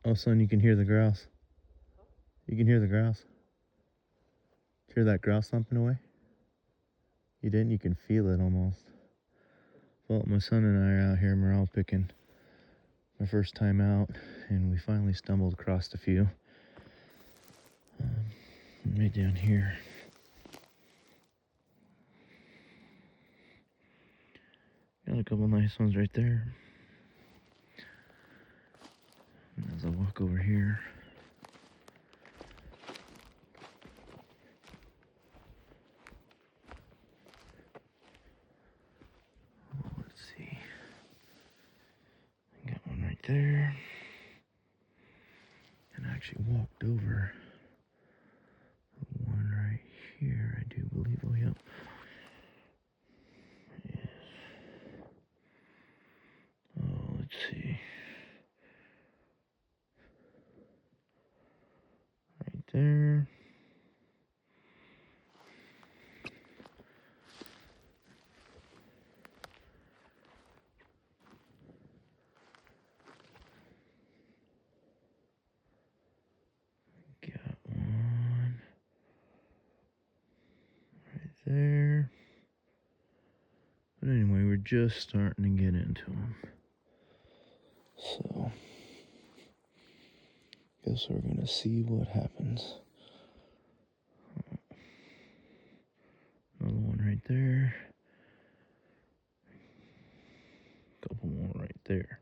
Oh, son, you can hear the grouse. You can hear the grouse. Hear that grouse thumping away? You didn't? You can feel it almost. Well, my son and I are out here morel picking. My first time out, and we finally stumbled across a few. Right down here. Got a couple nice ones right there. And as I walk over here, let's see. Got one right there. And I actually walked over one right here, I do believe. Oh, yep. Yes. Oh, let's see. Right there. Got one right there. But anyway, we're just starting to get into them. So, guess we're gonna see what happens. Another one right there. Couple more right there.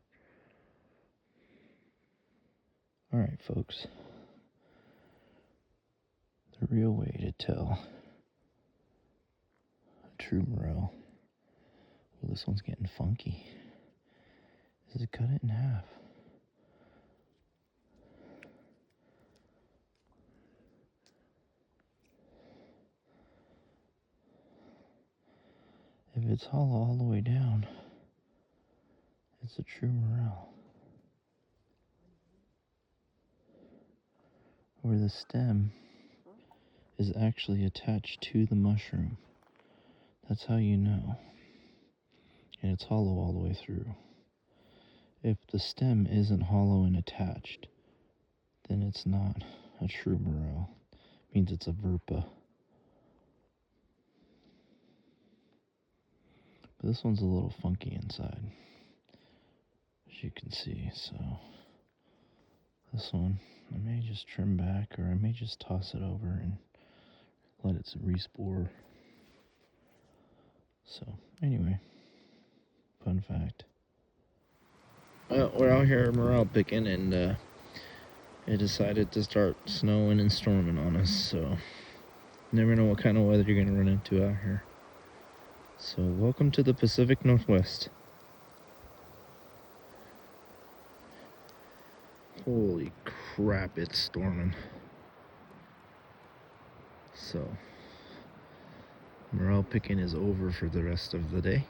Alright, folks. The real way to tell a true morel. Well, this one's getting funky. Is cut it in half. If it's hollow all the way down, it's a true morel. Where the stem is actually attached to the mushroom. That's how you know. And it's hollow all the way through. If the stem isn't hollow and attached, then it's not a true morel. It means it's a verpa. But this one's a little funky inside, as you can see. So this one, I may just trim back, or I may just toss it over and let it respore. So anyway, fun fact. Well, we're out here morel picking, and it decided to start snowing and storming on us. So never know what kind of weather you're gonna run into out here. So welcome to the Pacific Northwest. Holy crap, it's storming. So morel picking is over for the rest of the day.